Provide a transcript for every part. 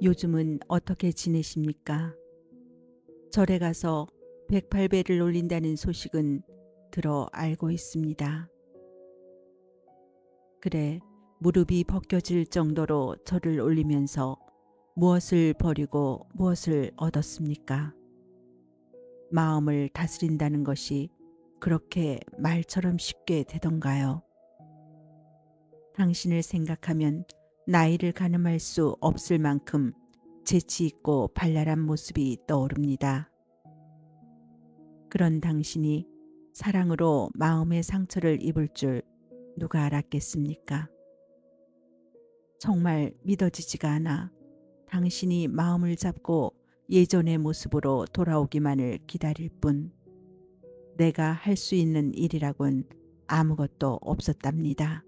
요즘은 어떻게 지내십니까? 절에 가서 108배를 올린다는 소식은 들어 알고 있습니다. 그래, 무릎이 벗겨질 정도로 절을 올리면서 무엇을 버리고 무엇을 얻었습니까? 마음을 다스린다는 것이 그렇게 말처럼 쉽게 되던가요? 당신을 생각하면 나이를 가늠할 수 없을 만큼 재치 있고 발랄한 모습이 떠오릅니다. 그런 당신이 사랑으로 마음의 상처를 입을 줄 누가 알았겠습니까? 정말 믿어지지가 않아 당신이 마음을 잡고 예전의 모습으로 돌아오기만을 기다릴 뿐 내가 할 수 있는 일이라곤 아무것도 없었답니다.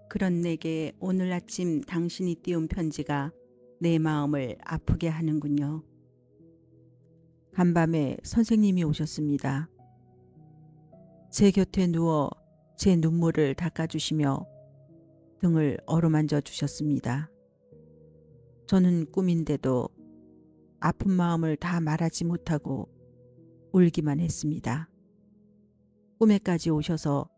그런 내게 오늘 아침 당신이 띄운 편지가 내 마음을 아프게 하는군요. 간밤에 선생님이 오셨습니다. 제 곁에 누워 제 눈물을 닦아주시며 등을 어루만져 주셨습니다. 저는 꿈인데도 아픈 마음을 다 말하지 못하고 울기만 했습니다. 꿈에까지 오셔서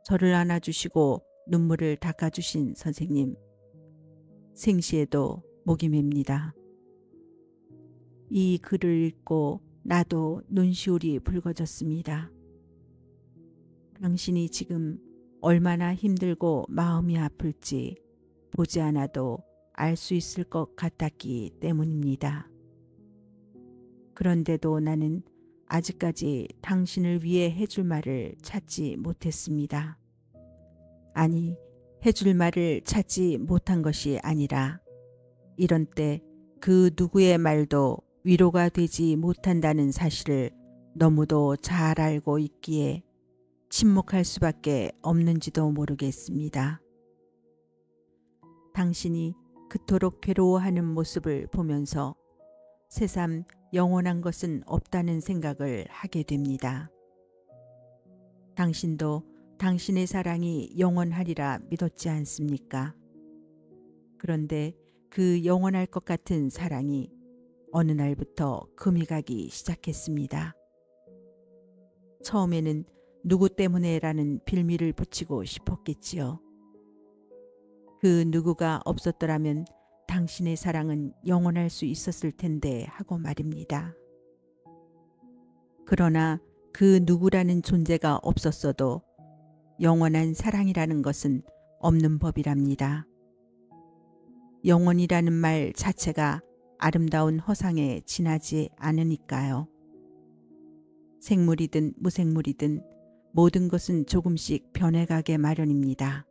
저를 안아주시고 눈물을 닦아주신 선생님, 생시에도 목이 맵니다. 이 글을 읽고 나도 눈시울이 붉어졌습니다. 당신이 지금 얼마나 힘들고 마음이 아플지 보지 않아도 알 수 있을 것 같았기 때문입니다. 그런데도 나는 아직까지 당신을 위해 해줄 말을 찾지 못했습니다. 아니, 해줄 말을 찾지 못한 것이 아니라 이런 때 그 누구의 말도 위로가 되지 못한다는 사실을 너무도 잘 알고 있기에 침묵할 수밖에 없는지도 모르겠습니다. 당신이 그토록 괴로워하는 모습을 보면서 새삼 영원한 것은 없다는 생각을 하게 됩니다. 당신도 당신의 사랑이 영원하리라 믿었지 않습니까? 그런데 그 영원할 것 같은 사랑이 어느 날부터 금이 가기 시작했습니다. 처음에는 누구 때문에라는 빌미를 붙이고 싶었겠지요. 그 누구가 없었더라면 당신의 사랑은 영원할 수 있었을 텐데 하고 말입니다. 그러나 그 누구라는 존재가 없었어도 영원한 사랑이라는 것은 없는 법이랍니다. 영원이라는 말 자체가 아름다운 허상에 지나지 않으니까요. 생물이든 무생물이든 모든 것은 조금씩 변해가게 마련입니다.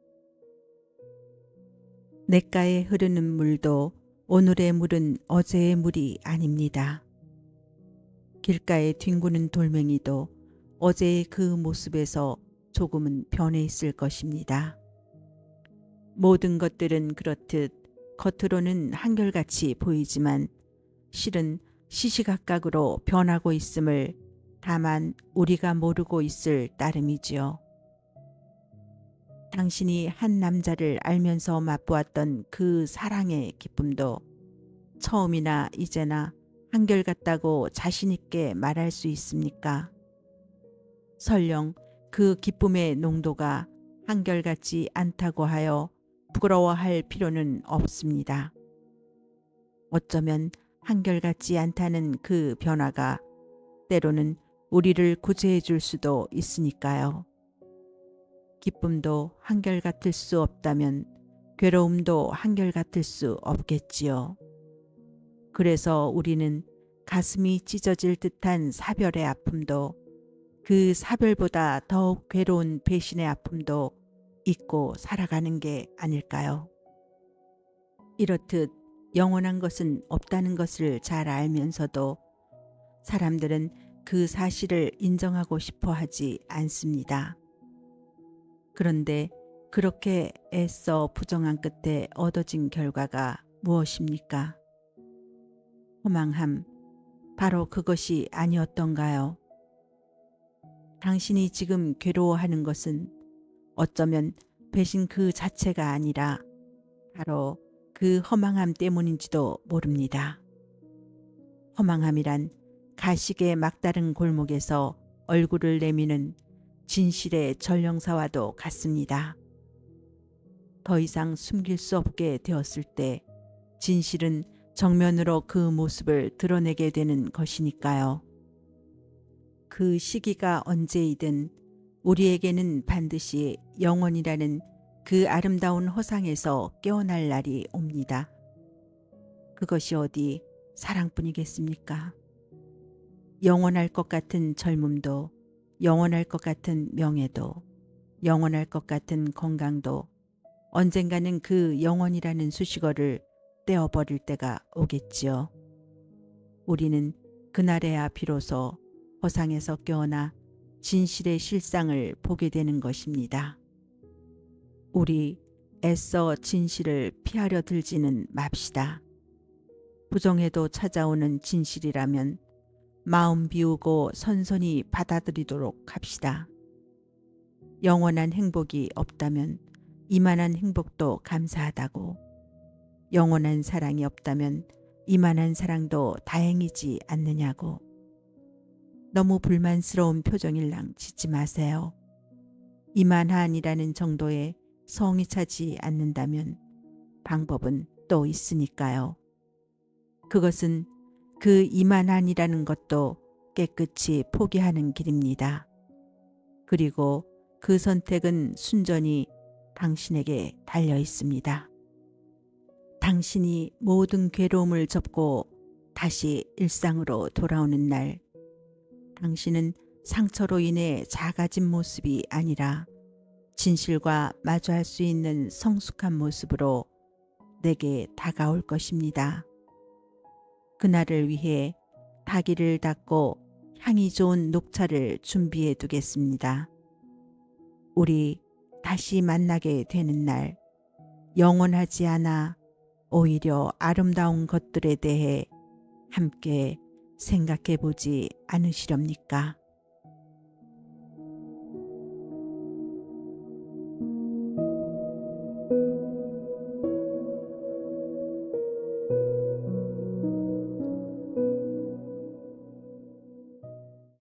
냇가에 흐르는 물도 오늘의 물은 어제의 물이 아닙니다. 길가에 뒹구는 돌멩이도 어제의 그 모습에서 조금은 변해 있을 것입니다. 모든 것들은 그렇듯 겉으로는 한결같이 보이지만 실은 시시각각으로 변하고 있음을 다만 우리가 모르고 있을 따름이지요. 당신이 한 남자를 알면서 맛보았던 그 사랑의 기쁨도 처음이나 이제나 한결같다고 자신 있게 말할 수 있습니까? 설령 그 기쁨의 농도가 한결같지 않다고 하여 부끄러워할 필요는 없습니다. 어쩌면 한결같지 않다는 그 변화가 때로는 우리를 구제해 줄 수도 있으니까요. 기쁨도 한결같을 수 없다면 괴로움도 한결같을 수 없겠지요. 그래서 우리는 가슴이 찢어질 듯한 사별의 아픔도 그 사별보다 더욱 괴로운 배신의 아픔도 잊고 살아가는 게 아닐까요? 이렇듯 영원한 것은 없다는 것을 잘 알면서도 사람들은 그 사실을 인정하고 싶어 하지 않습니다. 그런데 그렇게 애써 부정한 끝에 얻어진 결과가 무엇입니까? 허망함, 바로 그것이 아니었던가요? 당신이 지금 괴로워하는 것은 어쩌면 배신 그 자체가 아니라 바로 그 허망함 때문인지도 모릅니다. 허망함이란 가식의 막다른 골목에서 얼굴을 내미는 진실의 전령사와도 같습니다. 더 이상 숨길 수 없게 되었을 때 진실은 정면으로 그 모습을 드러내게 되는 것이니까요. 그 시기가 언제이든 우리에게는 반드시 영원이라는 그 아름다운 허상에서 깨어날 날이 옵니다. 그것이 어디 사랑뿐이겠습니까? 영원할 것 같은 젊음도, 영원할 것 같은 명예도, 영원할 것 같은 건강도 언젠가는 그 영원이라는 수식어를 떼어버릴 때가 오겠지요. 우리는 그날에야 비로소 허상에서 깨어나 진실의 실상을 보게 되는 것입니다. 우리 애써 진실을 피하려 들지는 맙시다. 부정해도 찾아오는 진실이라면 마음 비우고 선선히 받아들이도록 합시다. 영원한 행복이 없다면 이만한 행복도 감사하다고, 영원한 사랑이 없다면 이만한 사랑도 다행이지 않느냐고. 너무 불만스러운 표정일랑 짓지 마세요. 이만한이라는 정도의 성이 차지 않는다면 방법은 또 있으니까요. 그것은 그 이만한이라는 것도 깨끗이 포기하는 길입니다. 그리고 그 선택은 순전히 당신에게 달려 있습니다. 당신이 모든 괴로움을 접고 다시 일상으로 돌아오는 날, 당신은 상처로 인해 작아진 모습이 아니라 진실과 마주할 수 있는 성숙한 모습으로 내게 다가올 것입니다. 그날을 위해 다기를 닦고 향이 좋은 녹차를 준비해 두겠습니다. 우리 다시 만나게 되는 날, 영원하지 않아 오히려 아름다운 것들에 대해 함께 생각해 보지 않으시렵니까?